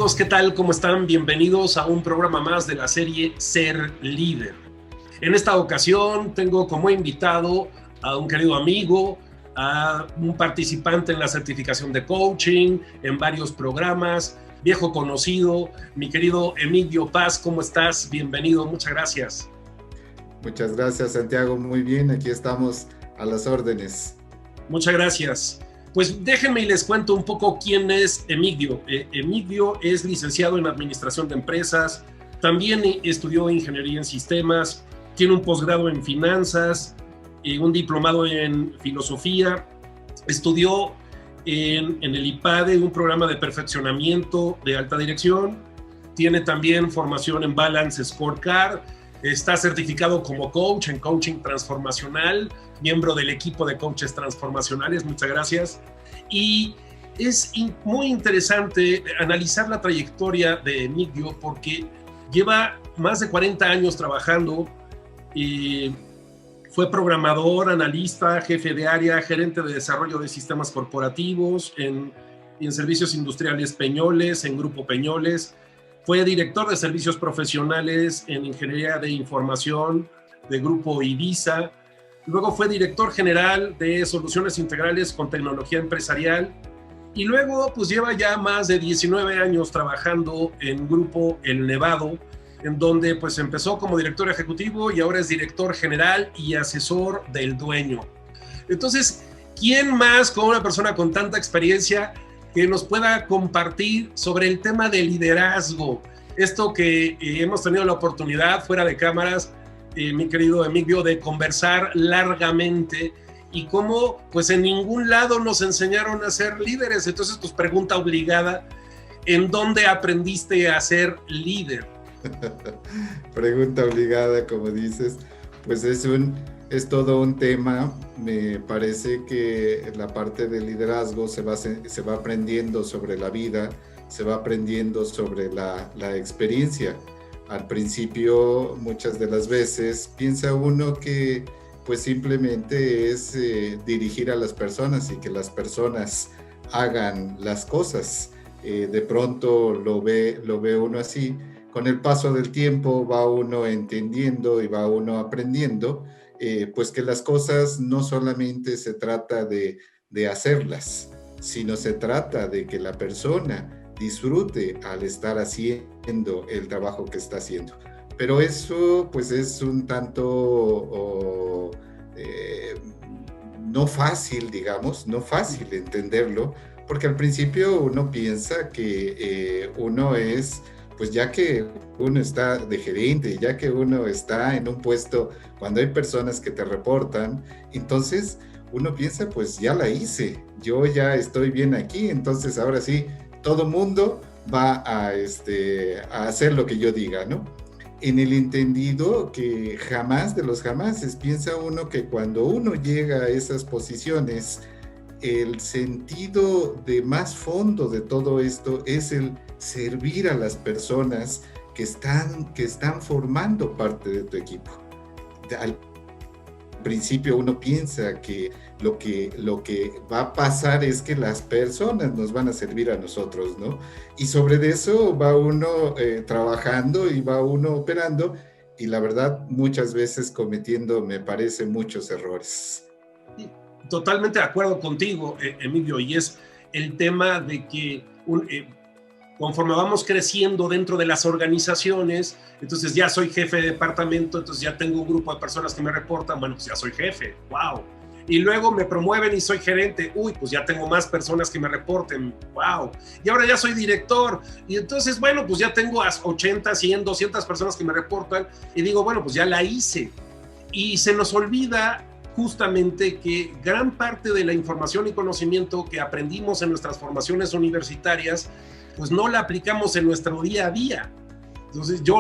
amigos, ¿qué tal? ¿Cómo están? Bienvenidos a un programa más de la serie Ser Líder. En esta ocasión tengo como invitado a un querido amigo, a un participante en la certificación de coaching, en varios programas, viejo conocido, mi querido Emigdio Paz. ¿Cómo estás? Bienvenido, muchas gracias. Muchas gracias, Santiago. Muy bien, aquí estamos a las órdenes. Muchas gracias. Pues déjenme y les cuento un poco quién es Emigdio. Emigdio es licenciado en Administración de Empresas, también estudió Ingeniería en Sistemas, tiene un posgrado en Finanzas, un diplomado en Filosofía, estudió en el IPADE, un programa de perfeccionamiento de alta dirección, tiene también formación en Balance Scorecard, está certificado como coach en coaching transformacional, miembro del equipo de coaches transformacionales, muchas gracias. Y es muy interesante analizar la trayectoria de Emigdio porque lleva más de 40 años trabajando, fue programador, analista, jefe de área, gerente de desarrollo de sistemas corporativos en Servicios Industriales Peñoles, en Grupo Peñoles. Fue director de servicios profesionales en Ingeniería de Información de Grupo Ibiza. Luego fue director general de Soluciones Integrales con Tecnología Empresarial. Y luego pues lleva ya más de 19 años trabajando en Grupo El Nevado, en donde pues empezó como director ejecutivo y ahora es director general y asesor del dueño. Entonces, ¿quién más con una persona con tanta experiencia que nos pueda compartir sobre el tema de liderazgo? Esto que hemos tenido la oportunidad fuera de cámaras, mi querido Emigdio, de conversar largamente y cómo pues en ningún lado nos enseñaron a ser líderes. Entonces, pues pregunta obligada, ¿en dónde aprendiste a ser líder? Pregunta obligada, como dices, pues es todo un tema. Me parece que la parte del liderazgo se va aprendiendo sobre la vida, se va aprendiendo sobre la experiencia. Al principio, muchas de las veces, piensa uno que pues simplemente es dirigir a las personas y que las personas hagan las cosas. De pronto lo ve uno así. Con el paso del tiempo va uno entendiendo y va uno aprendiendo, pues que las cosas no solamente se trata de hacerlas, sino se trata de que la persona disfrute al estar haciendo el trabajo que está haciendo. Pero eso pues es un tanto no fácil, digamos, no fácil entenderlo, porque al principio uno piensa que uno es, pues ya que uno está de gerente, ya que uno está en un puesto, cuando hay personas que te reportan, entonces uno piensa, pues ya la hice, yo ya estoy bien aquí, entonces ahora sí, todo mundo va a hacer lo que yo diga, ¿no? En el entendido que jamás de los jamases piensa uno que cuando uno llega a esas posiciones, el sentido de más fondo de todo esto es el servir a las personas que están formando parte de tu equipo. Al principio uno piensa que lo que va a pasar es que las personas nos van a servir a nosotros, ¿no? Y sobre eso va uno trabajando y va uno operando, y la verdad muchas veces cometiendo, me parece, muchos errores. Totalmente de acuerdo contigo, Emigdio, y es el tema de que conforme vamos creciendo dentro de las organizaciones, entonces ya soy jefe de departamento, entonces ya tengo un grupo de personas que me reportan, bueno, pues ya soy jefe, wow. Y luego me promueven y soy gerente, uy, pues ya tengo más personas que me reporten, wow. Y ahora ya soy director, y entonces, bueno, pues ya tengo a 80, 100, 200 personas que me reportan, y digo, bueno, pues ya la hice. Y se nos olvida justamente que gran parte de la información y conocimiento que aprendimos en nuestras formaciones universitarias, pues no la aplicamos en nuestro día a día. Entonces yo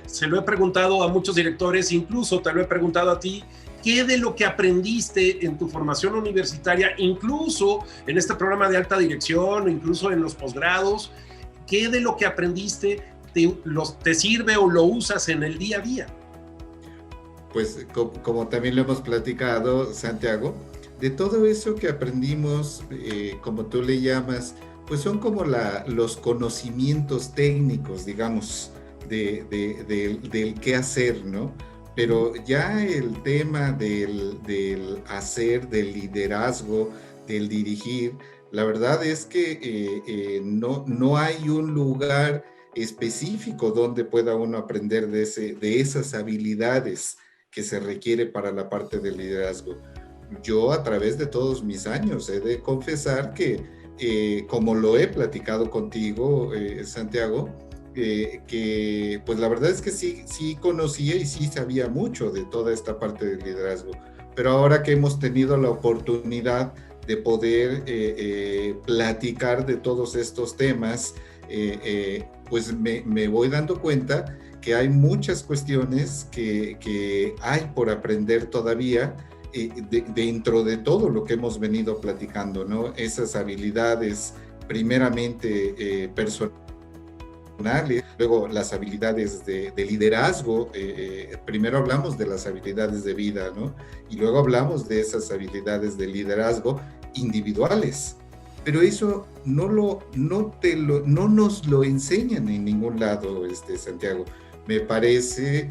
se lo he preguntado a muchos directores, incluso te lo he preguntado a ti, ¿qué de lo que aprendiste en tu formación universitaria, incluso en este programa de alta dirección, incluso en los posgrados, qué de lo que aprendiste te sirve o lo usas en el día a día? Pues como también lo hemos platicado, Santiago, de todo eso que aprendimos, como tú le llamas, pues son como los conocimientos técnicos, digamos, del qué hacer, ¿no? Pero ya el tema del hacer, del liderazgo, del dirigir, la verdad es que no hay un lugar específico donde pueda uno aprender de esas habilidades que se requiere para la parte del liderazgo. Yo, a través de todos mis años, he de confesar que, como lo he platicado contigo, Santiago, que pues la verdad es que sí conocía y sí sabía mucho de toda esta parte del liderazgo, pero ahora que hemos tenido la oportunidad de poder platicar de todos estos temas, pues me voy dando cuenta que hay muchas cuestiones que hay por aprender todavía, dentro de todo lo que hemos venido platicando, ¿no? Esas habilidades, primeramente personales, luego las habilidades de liderazgo, primero hablamos de las habilidades de vida, ¿no? Y luego hablamos de esas habilidades de liderazgo individuales. Pero eso no nos lo enseñan en ningún lado, Santiago. Me parece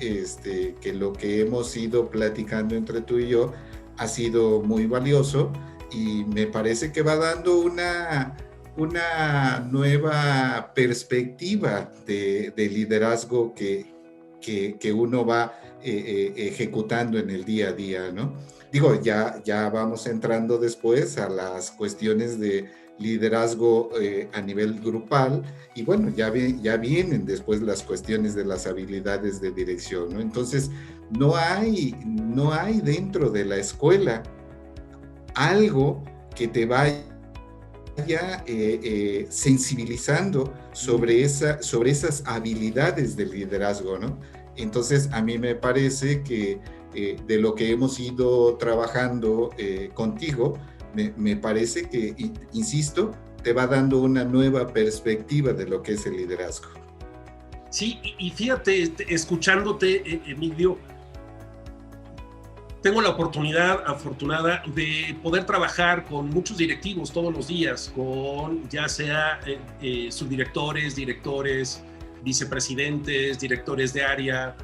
que lo que hemos ido platicando entre tú y yo ha sido muy valioso, y me parece que va dando una nueva perspectiva de liderazgo que uno va ejecutando en el día a día, ¿no? Digo, ya vamos entrando después a las cuestiones de liderazgo a nivel grupal, y bueno, ya vienen después las cuestiones de las habilidades de dirección, ¿no? Entonces, no hay dentro de la escuela algo que te vaya sensibilizando sobre esas habilidades de liderazgo, ¿no? Entonces, a mí me parece que de lo que hemos ido trabajando contigo, me parece que, insisto, te va dando una nueva perspectiva de lo que es el liderazgo. Sí, y fíjate, escuchándote, Emilio, tengo la oportunidad afortunada de poder trabajar con muchos directivos todos los días, con ya sea subdirectores, directores, vicepresidentes, directores de área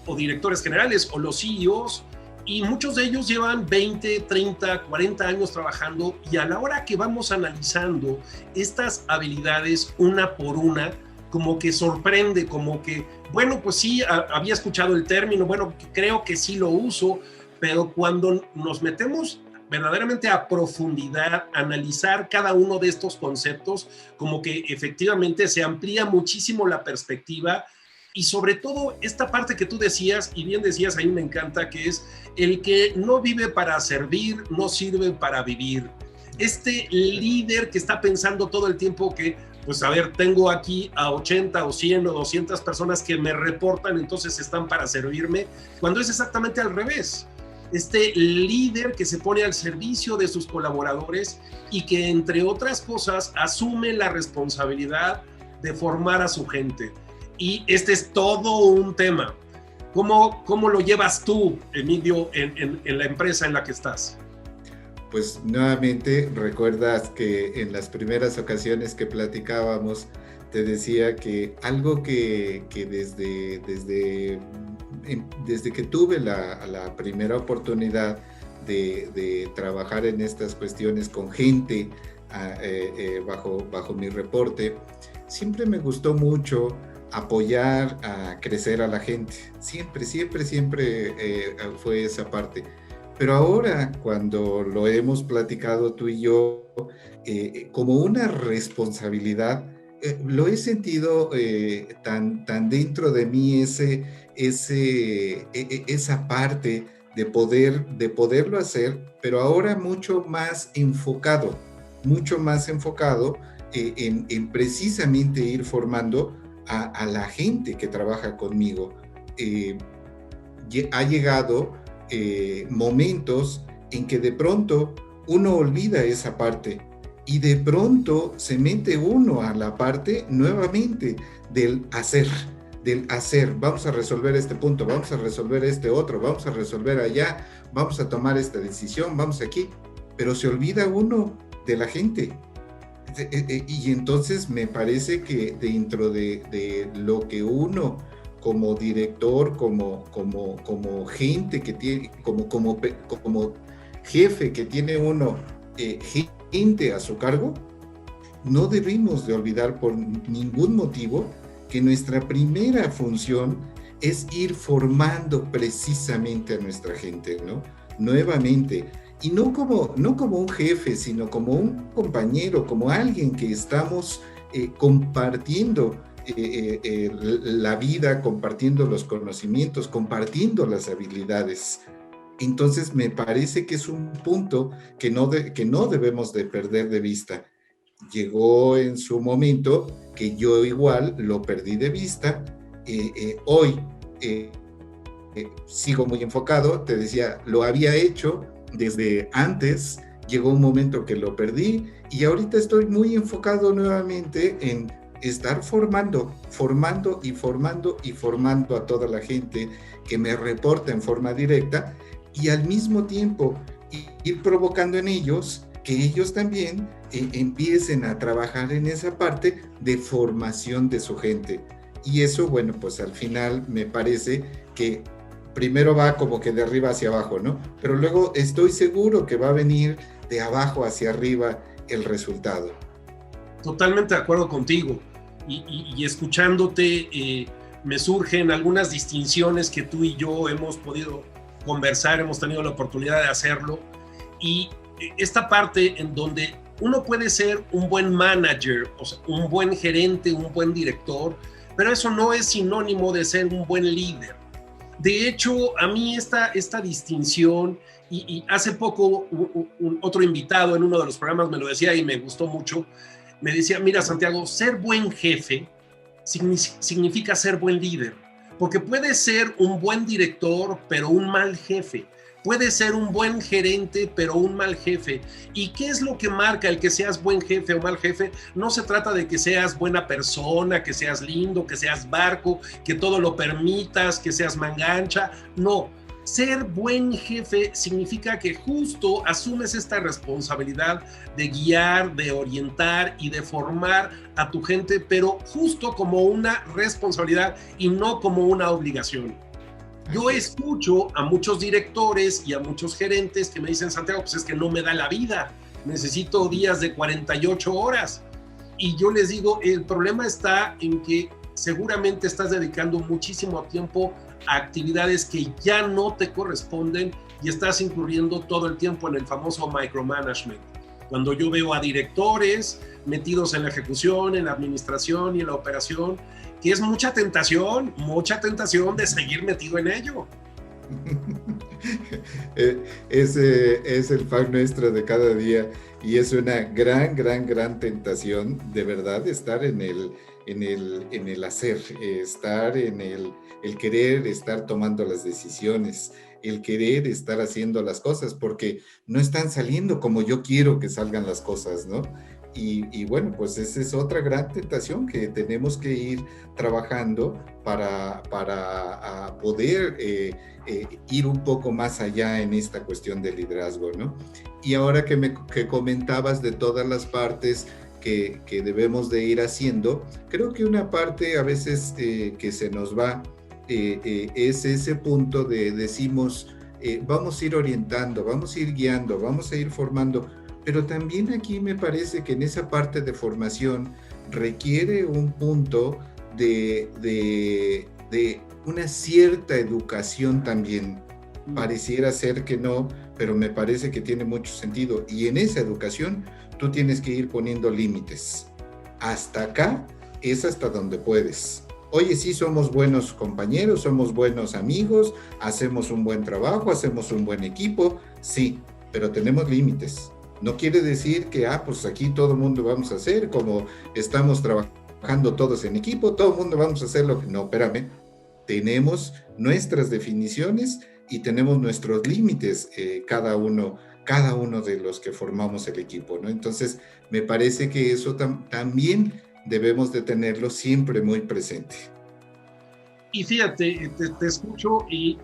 o directores generales o los CEOs, y muchos de ellos llevan 20, 30, 40 años trabajando, y a la hora que vamos analizando estas habilidades una por una, como que sorprende, como que, bueno, pues sí, había escuchado el término, bueno, creo que sí lo uso, pero cuando nos metemos verdaderamente a profundidad, analizar cada uno de estos conceptos, como que efectivamente se amplía muchísimo la perspectiva, y sobre todo esta parte que tú decías, y bien decías, a mí me encanta, que es el que no vive para servir, no sirve para vivir. Este líder que está pensando todo el tiempo que, pues a ver, tengo aquí a 80 o 100 o 200 personas que me reportan, entonces están para servirme, cuando es exactamente al revés. Este líder que se pone al servicio de sus colaboradores y que, entre otras cosas, asume la responsabilidad de formar a su gente. Y este es todo un tema. ¿Cómo lo llevas tú, Emilio, en la empresa en la que estás? Pues nuevamente, recuerdas que en las primeras ocasiones que platicábamos, te decía que algo que desde que tuve la primera oportunidad de trabajar en estas cuestiones con gente bajo mi reporte, siempre me gustó mucho apoyar a crecer a la gente. Siempre fue esa parte. Pero ahora, cuando lo hemos platicado tú y yo, como una responsabilidad, lo he sentido tan dentro de mí, esa parte de poderlo hacer, pero ahora mucho más enfocado en precisamente ir formando a la gente que trabaja conmigo. Ha llegado momentos en que de pronto uno olvida esa parte y de pronto se mete uno a la parte nuevamente del hacer. Vamos a resolver este punto, vamos a resolver este otro, vamos a resolver allá, vamos a tomar esta decisión, vamos aquí, pero se olvida uno de la gente. Y entonces me parece que dentro de lo que uno como director, como gente que tiene, como jefe que tiene uno, gente a su cargo, no debemos de olvidar por ningún motivo que nuestra primera función es ir formando precisamente a nuestra gente, ¿no? Nuevamente, y no como un jefe, sino como un compañero, como alguien que estamos compartiendo la vida, compartiendo los conocimientos, compartiendo las habilidades. Entonces me parece que es un punto que no debemos de perder de vista. Llegó en su momento que yo igual lo perdí de vista. Hoy sigo muy enfocado, te decía, lo había hecho desde antes, llegó un momento que lo perdí y ahorita estoy muy enfocado nuevamente en estar formando a toda la gente que me reporta en forma directa y al mismo tiempo ir provocando en ellos que ellos también empiecen a trabajar en esa parte de formación de su gente. Y eso, bueno, pues al final me parece que primero va como que de arriba hacia abajo, ¿no? Pero luego estoy seguro que va a venir de abajo hacia arriba el resultado. Totalmente de acuerdo contigo. Y escuchándote, me surgen algunas distinciones que tú y yo hemos podido conversar, hemos tenido la oportunidad de hacerlo. Y esta parte en donde uno puede ser un buen manager, o sea, un buen gerente, un buen director, pero eso no es sinónimo de ser un buen líder. De hecho, a mí esta distinción, y hace poco otro invitado en uno de los programas me lo decía y me gustó mucho, me decía, mira Santiago, ser buen jefe significa ser buen líder, porque puede ser un buen director, pero un mal jefe. Puede ser un buen gerente, pero un mal jefe. ¿Y qué es lo que marca el que seas buen jefe o mal jefe? No se trata de que seas buena persona, que seas lindo, que seas barco, que todo lo permitas, que seas mangancha. No. Ser buen jefe significa que justo asumes esta responsabilidad de guiar, de orientar y de formar a tu gente, pero justo como una responsabilidad y no como una obligación. Yo escucho a muchos directores y a muchos gerentes que me dicen, Santiago, pues es que no me da la vida, necesito días de 48 horas. Y yo les digo, el problema está en que seguramente estás dedicando muchísimo tiempo a actividades que ya no te corresponden y estás incurriendo todo el tiempo en el famoso micromanagement. Cuando yo veo a directores metidos en la ejecución, en la administración y en la operación, que es mucha tentación de seguir metido en ello. Ese es el pan nuestro de cada día y es una gran tentación, de verdad, estar en el hacer, estar en el querer estar tomando las decisiones, el querer estar haciendo las cosas, porque no están saliendo como yo quiero que salgan las cosas, ¿no? Y bueno, pues esa es otra gran tentación que tenemos que ir trabajando para poder ir un poco más allá en esta cuestión del liderazgo, ¿no? Y ahora que comentabas de todas las partes que debemos de ir haciendo, creo que una parte a veces que se nos va es ese punto de decimos, vamos a ir orientando, vamos a ir guiando, vamos a ir formando, pero también aquí me parece que en esa parte de formación requiere un punto de una cierta educación también. Pareciera ser que no, pero me parece que tiene mucho sentido. Y en esa educación tú tienes que ir poniendo límites. Hasta acá es hasta donde puedes. Oye, sí, somos buenos compañeros, somos buenos amigos, hacemos un buen trabajo, hacemos un buen equipo, sí, pero tenemos límites. No quiere decir que, pues aquí todo el mundo vamos a hacer, como estamos trabajando todos en equipo, todo el mundo vamos a hacer lo que... No, espérame, tenemos nuestras definiciones y tenemos nuestros límites, cada uno de los que formamos el equipo, ¿no? Entonces, me parece que eso también debemos de tenerlo siempre muy presente. Y fíjate, te escucho y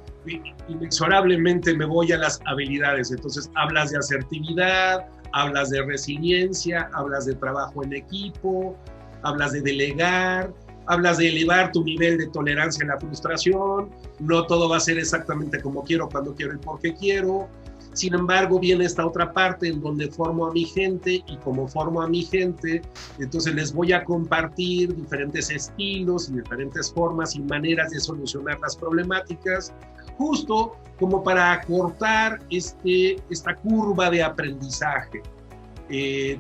inexorablemente me voy a las habilidades. Entonces hablas de asertividad, hablas de resiliencia, hablas de trabajo en equipo, hablas de delegar, hablas de elevar tu nivel de tolerancia a la frustración. No todo va a ser exactamente como quiero, cuando quiero y porque quiero. Sin embargo, viene esta otra parte en donde formo a mi gente, y como formo a mi gente, entonces les voy a compartir diferentes estilos y diferentes formas y maneras de solucionar las problemáticas, justo como para acortar esta curva de aprendizaje.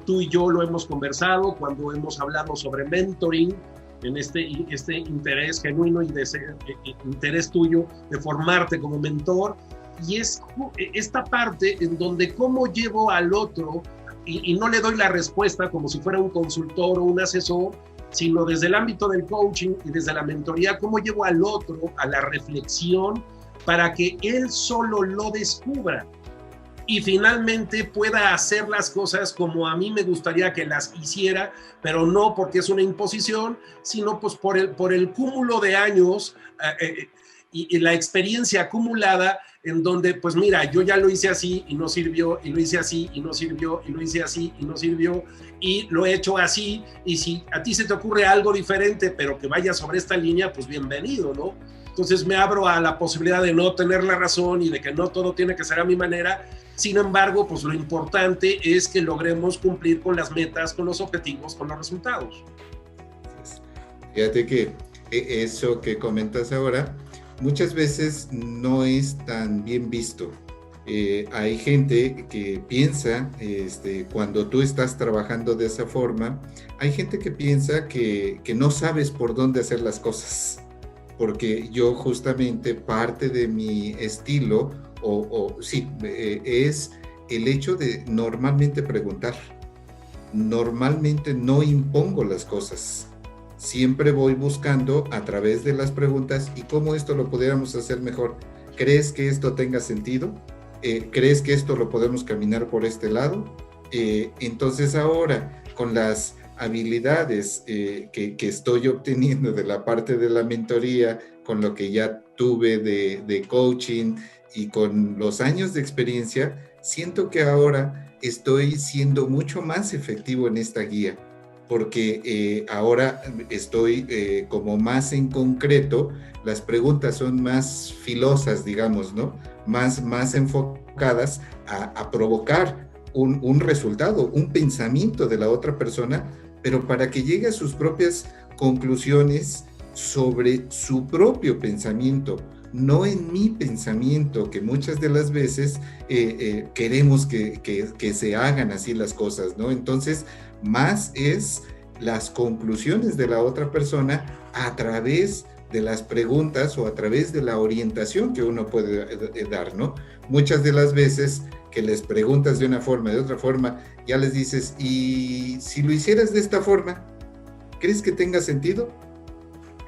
Tú y yo lo hemos conversado cuando hemos hablado sobre mentoring, en este interés genuino y de ese interés tuyo de formarte como mentor. Y es esta parte en donde cómo llevo al otro, y no le doy la respuesta como si fuera un consultor o un asesor, sino desde el ámbito del coaching y desde la mentoría, cómo llevo al otro a la reflexión para que él solo lo descubra y finalmente pueda hacer las cosas como a mí me gustaría que las hiciera, pero no porque es una imposición, sino pues por el cúmulo de años y la experiencia acumulada, en donde, pues mira, yo ya lo hice así y no sirvió, y lo hice así y no sirvió, y lo hice así y no sirvió, y lo he hecho así, y si a ti se te ocurre algo diferente, pero que vaya sobre esta línea, pues bienvenido, ¿no? Entonces me abro a la posibilidad de no tener la razón y de que no todo tiene que ser a mi manera. Sin embargo, pues lo importante es que logremos cumplir con las metas, con los objetivos, con los resultados. Fíjate que eso que comentas ahora muchas veces no es tan bien visto. Hay gente que piensa, cuando tú estás trabajando de esa forma, hay gente que piensa que no sabes por dónde hacer las cosas, porque yo justamente parte de mi estilo, es el hecho de normalmente preguntar. Normalmente no impongo las cosas. Siempre voy buscando a través de las preguntas y cómo esto lo pudiéramos hacer mejor. ¿Crees que esto tenga sentido? ¿Crees que esto lo podemos caminar por este lado? Entonces ahora, con las habilidades que estoy obteniendo de la parte de la mentoría, con lo que ya tuve de coaching y con los años de experiencia, siento que ahora estoy siendo mucho más efectivo en esta guía, porque ahora estoy como más en concreto, las preguntas son más filosas, digamos, ¿no? Más enfocadas a provocar un resultado, un pensamiento de la otra persona, pero para que llegue a sus propias conclusiones sobre su propio pensamiento, no en mi pensamiento, que muchas de las veces queremos que se hagan así las cosas, ¿no? Entonces, más es las conclusiones de la otra persona a través de las preguntas o a través de la orientación que uno puede dar, ¿no? Muchas de las veces que les preguntas de una forma, de otra forma, ya les dices, y si lo hicieras de esta forma, ¿crees que tenga sentido?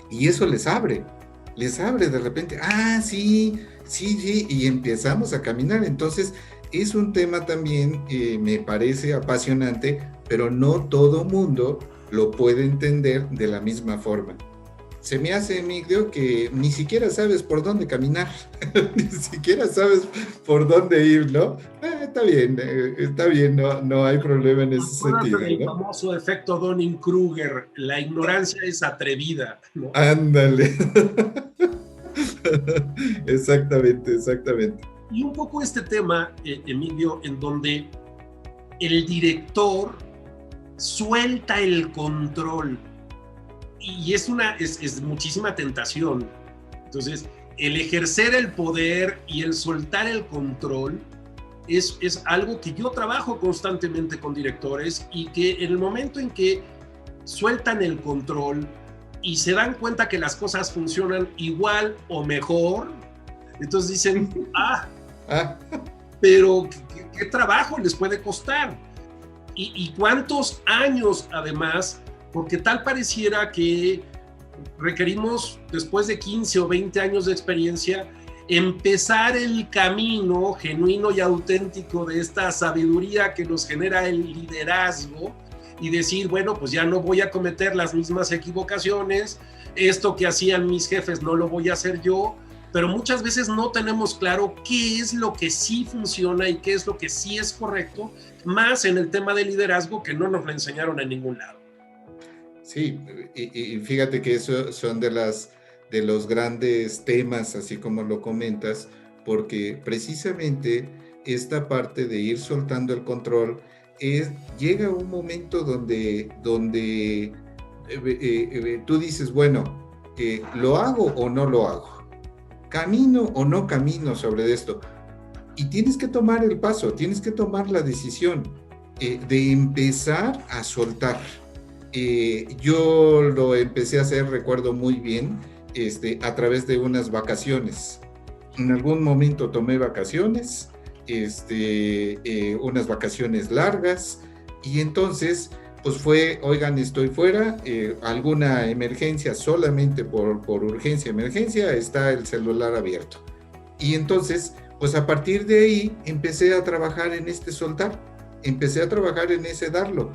Y eso les abre de repente, sí, y empezamos a caminar. Entonces, es un tema también, me parece apasionante, pero no todo mundo lo puede entender de la misma forma. Se me hace, Emilio, que ni siquiera sabes por dónde caminar, ni siquiera sabes por dónde ir, ¿no? Está bien, no hay problema en ese sentido, ¿no? El famoso efecto Dunning-Kruger, la ignorancia es atrevida, ¿no? Ándale. Exactamente. Y un poco este tema, Emilio, en donde el director suelta el control, y es muchísima tentación. Entonces, el ejercer el poder y el soltar el control es algo que yo trabajo constantemente con directores, y que en el momento en que sueltan el control y se dan cuenta que las cosas funcionan igual o mejor, entonces dicen, pero ¿qué trabajo les puede costar? ¿Y cuántos años además? Porque tal pareciera que requerimos, después de 15 o 20 años de experiencia, empezar el camino genuino y auténtico de esta sabiduría que nos genera el liderazgo, y decir, bueno, pues ya no voy a cometer las mismas equivocaciones, esto que hacían mis jefes no lo voy a hacer yo, pero muchas veces no tenemos claro qué es lo que sí funciona y qué es lo que sí es correcto, más en el tema de liderazgo que no nos lo enseñaron en ningún lado. Sí, y fíjate que eso son de los grandes temas, así como lo comentas, porque precisamente esta parte de ir soltando el control llega un momento donde tú dices, bueno, ¿lo hago o no lo hago? ¿Camino o no camino sobre esto? Y tienes que tomar el paso, tienes que tomar la decisión de empezar a soltar. Yo lo empecé a hacer, recuerdo muy bien, a través de unas vacaciones. En algún momento tomé vacaciones, unas vacaciones largas, y entonces pues fue, oigan, estoy fuera, alguna emergencia, solamente por urgencia, emergencia, está el celular abierto. Y entonces, pues a partir de ahí empecé a trabajar en soltar, empecé a trabajar en ese darlo.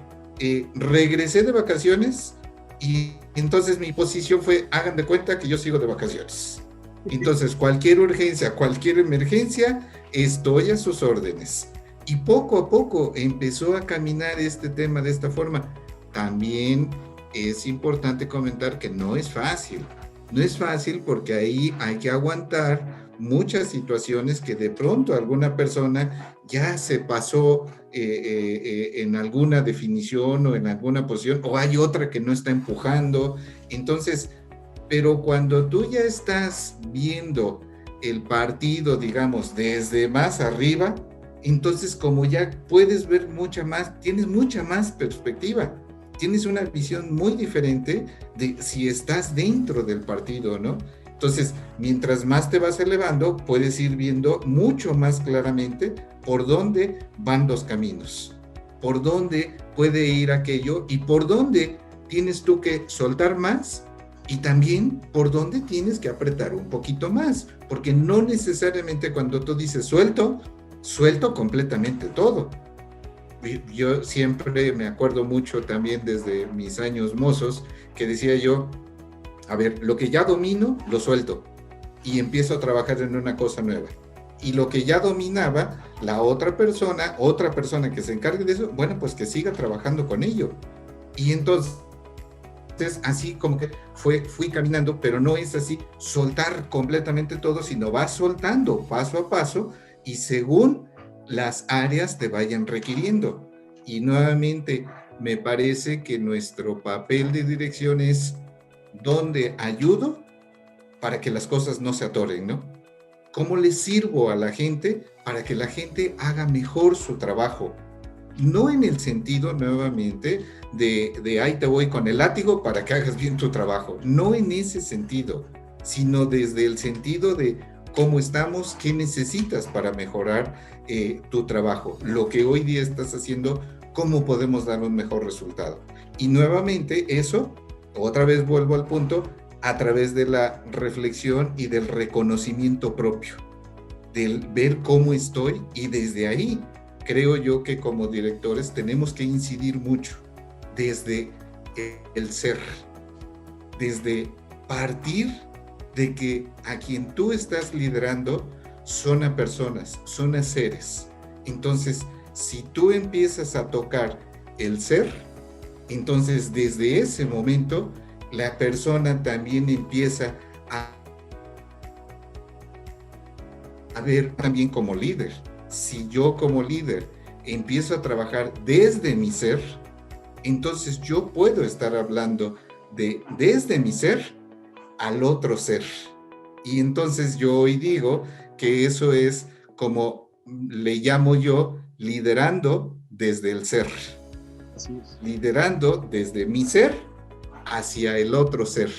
Regresé de vacaciones y entonces mi posición fue, hagan de cuenta que yo sigo de vacaciones. Entonces, cualquier urgencia, cualquier emergencia, estoy a sus órdenes. Y poco a poco empezó a caminar este tema de esta forma. También es importante comentar que no es fácil. No es fácil porque ahí hay que aguantar muchas situaciones que de pronto alguna persona ya se pasó en alguna definición o en alguna posición, o hay otra que no está empujando. Entonces, pero cuando tú ya estás viendo el partido, digamos, desde más arriba, entonces como ya puedes ver tienes mucha más perspectiva, tienes una visión muy diferente de si estás dentro del partido, ¿no? Entonces, mientras más te vas elevando, puedes ir viendo mucho más claramente por dónde van los caminos, por dónde puede ir aquello y por dónde tienes tú que soltar más y también por dónde tienes que apretar un poquito más, porque no necesariamente cuando tú dices suelto completamente todo. Yo siempre me acuerdo mucho también desde mis años mozos que decía yo, a ver, lo que ya domino, lo suelto y empiezo a trabajar en una cosa nueva. Y lo que ya dominaba, la otra persona que se encargue de eso, bueno, pues que siga trabajando con ello. Y entonces, así como que fui caminando, pero no es así, soltar completamente todo, sino vas soltando paso a paso y según las áreas te vayan requiriendo. Y nuevamente, me parece que nuestro papel de dirección es donde ayudo para que las cosas no se atoren, ¿no? ¿Cómo le sirvo a la gente para que la gente haga mejor su trabajo? No en el sentido, nuevamente, de ahí te voy con el látigo para que hagas bien tu trabajo. No en ese sentido, sino desde el sentido de cómo estamos, qué necesitas para mejorar tu trabajo. Lo que hoy día estás haciendo, cómo podemos dar un mejor resultado. Y nuevamente eso, otra vez vuelvo al punto, a través de la reflexión y del reconocimiento propio, del ver cómo estoy y desde ahí creo yo que como directores tenemos que incidir mucho desde el ser, desde partir de que a quien tú estás liderando son a personas, son a seres. Entonces, si tú empiezas a tocar el ser, entonces desde ese momento la persona también empieza a ver también como líder. Si yo como líder empiezo a trabajar desde mi ser, entonces yo puedo estar hablando desde mi ser al otro ser. Y entonces yo hoy digo que eso es como le llamo yo liderando desde el ser. Así es. Liderando desde mi ser hacia el otro ser.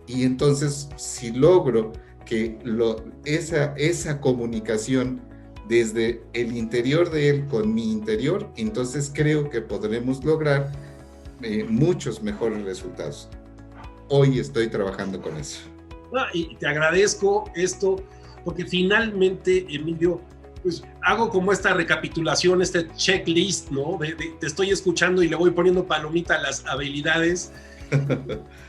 Y entonces si logro que esa comunicación desde el interior de él con mi interior, entonces creo que podremos lograr muchos mejores resultados. Hoy estoy trabajando con eso. Y te agradezco esto, porque finalmente, Emilio, pues hago como esta recapitulación, este checklist, ¿no? Te estoy escuchando y le voy poniendo palomita a las habilidades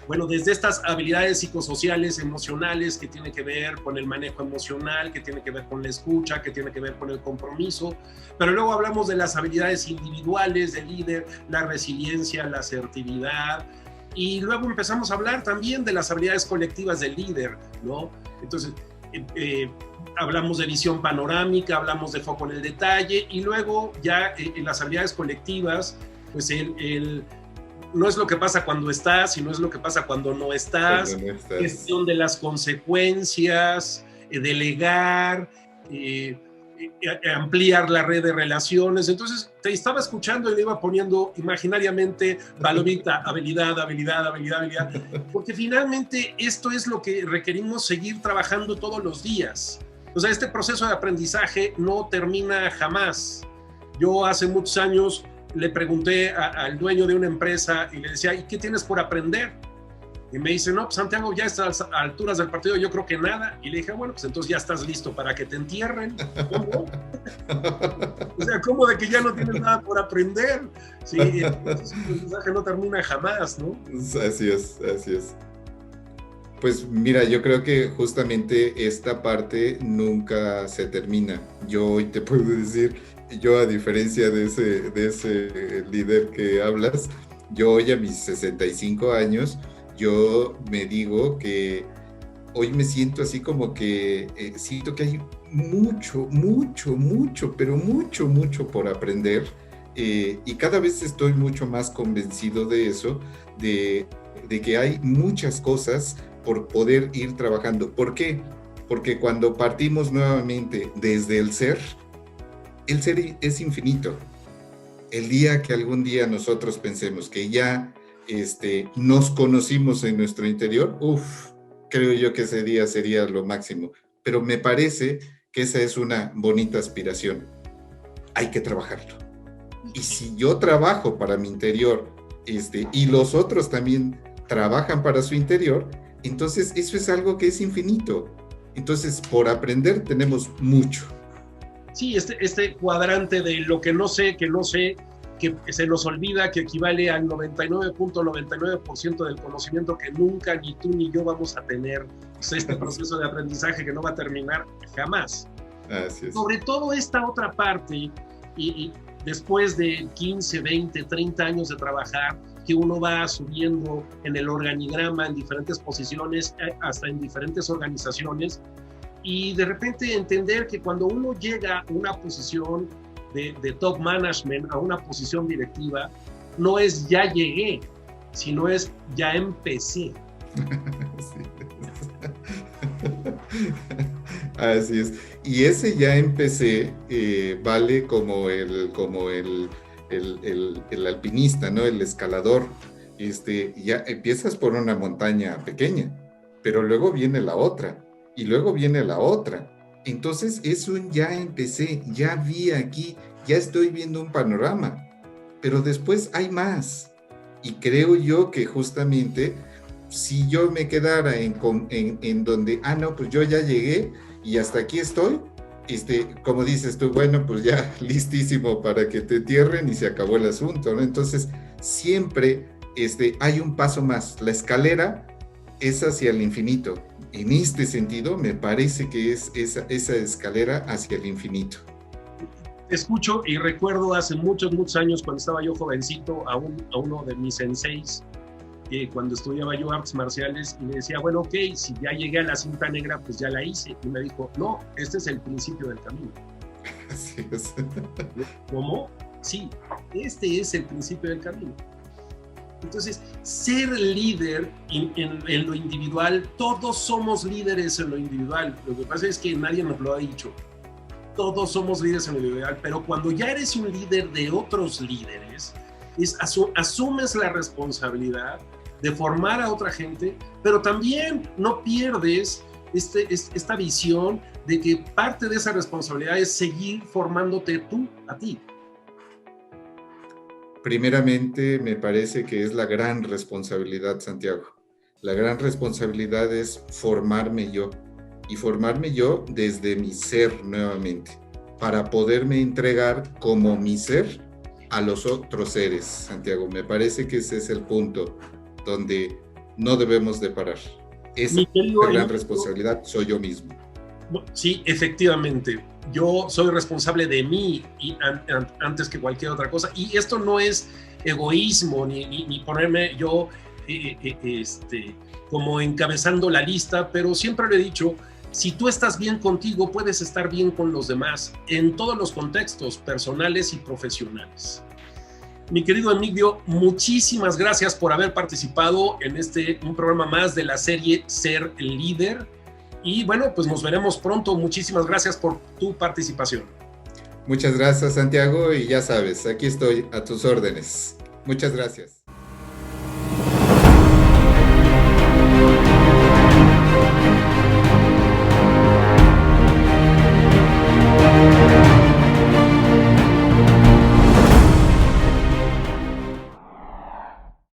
Bueno, desde estas habilidades psicosociales, emocionales, que tiene que ver con el manejo emocional, que tiene que ver con la escucha, que tiene que ver con el compromiso, pero luego hablamos de las habilidades individuales del líder, la resiliencia, la asertividad, y luego empezamos a hablar también de las habilidades colectivas del líder, ¿no? Entonces, hablamos de visión panorámica, hablamos de foco en el detalle, y luego ya en las habilidades colectivas, pues no es lo que pasa cuando estás, sino es lo que pasa cuando no estás, gestión de las consecuencias, delegar, ampliar la red de relaciones. Entonces te estaba escuchando y le iba poniendo imaginariamente palomita, habilidad, porque finalmente esto es lo que requerimos seguir trabajando todos los días. O sea, este proceso de aprendizaje no termina jamás. Yo hace muchos años le pregunté al dueño de una empresa y le decía, ¿y qué tienes por aprender? Y me dice, no, pues Santiago, ya a estas alturas del partido yo creo que nada. Y le dije, bueno, pues entonces ya estás listo para que te entierren. ¿Cómo? O sea, ¿cómo de que ya no tienes nada por aprender? Sí, entonces el aprendizaje no termina jamás, ¿no? Así es, así es. Pues mira, yo creo que justamente esta parte nunca se termina. Yo hoy te puedo decir, yo a diferencia de ese líder que hablas, yo hoy a mis 65 años, yo me digo que hoy me siento así como que siento que hay mucho por aprender, y cada vez estoy mucho más convencido de eso, de que hay muchas cosas por poder ir trabajando. ¿Por qué? Porque cuando partimos nuevamente desde el ser es infinito. El día que algún día nosotros pensemos que ya nos conocimos en nuestro interior, creo yo que ese día sería lo máximo. Pero me parece que esa es una bonita aspiración. Hay que trabajarlo. Y si yo trabajo para mi interior, y los otros también trabajan para su interior, entonces eso es algo que es infinito. Entonces, por aprender tenemos mucho. Sí, este cuadrante de lo que no sé, que se nos olvida, que equivale al 99.99% del conocimiento que nunca ni tú ni yo vamos a tener. Pues este proceso de aprendizaje que no va a terminar jamás. Así es. Sobre todo esta otra parte, y después de 15, 20, 30 años de trabajar, que uno va subiendo en el organigrama, en diferentes posiciones, hasta en diferentes organizaciones, y de repente entender que cuando uno llega a una posición de top management, a una posición directiva, no es ya llegué, sino es ya empecé. Sí. Así es. Y ese ya empecé vale como el alpinista, ¿no? El escalador. Ya empiezas por una montaña pequeña, pero luego viene la otra, y luego viene la otra. Entonces es un ya empecé, ya vi aquí, ya estoy viendo un panorama, pero después hay más. Y creo yo que justamente si yo me quedara en donde, no, pues yo ya llegué y hasta aquí estoy, como dices tú, bueno, pues ya listísimo para que te entierren y se acabó el asunto, ¿no? Entonces siempre hay un paso más. La escalera es hacia el infinito. En este sentido, me parece que es esa escalera hacia el infinito. Escucho y recuerdo hace muchos años, cuando estaba yo jovencito, a uno de mis senseis, cuando estudiaba yo artes marciales, y me decía, bueno, ok, si ya llegué a la cinta negra, pues ya la hice. Y me dijo, no, este es el principio del camino. Así es. ¿Cómo? Sí, este es el principio del camino. Entonces, ser líder en lo individual, todos somos líderes en lo individual. Lo que pasa es que nadie nos lo ha dicho. Todos somos líderes en lo individual, pero cuando ya eres un líder de otros líderes, asumes la responsabilidad de formar a otra gente, pero también no pierdes esta visión de que parte de esa responsabilidad es seguir formándote tú a ti. Primeramente, me parece que es la gran responsabilidad, Santiago. La gran responsabilidad es formarme yo, y formarme yo desde mi ser nuevamente, para poderme entregar como mi ser a los otros seres, Santiago. Me parece que ese es el punto. donde no debemos de parar. Esa gran responsabilidad soy yo mismo. Sí, efectivamente. Yo soy responsable de mí antes que cualquier otra cosa. Y esto no es egoísmo, ni ponerme yo como encabezando la lista, pero siempre lo he dicho, si tú estás bien contigo, puedes estar bien con los demás, en todos los contextos, personales y profesionales. Mi querido Emigdio, muchísimas gracias por haber participado en un programa más de la serie Ser Líder. Y bueno, pues nos veremos pronto. Muchísimas gracias por tu participación. Muchas gracias, Santiago, y ya sabes, aquí estoy a tus órdenes. Muchas gracias.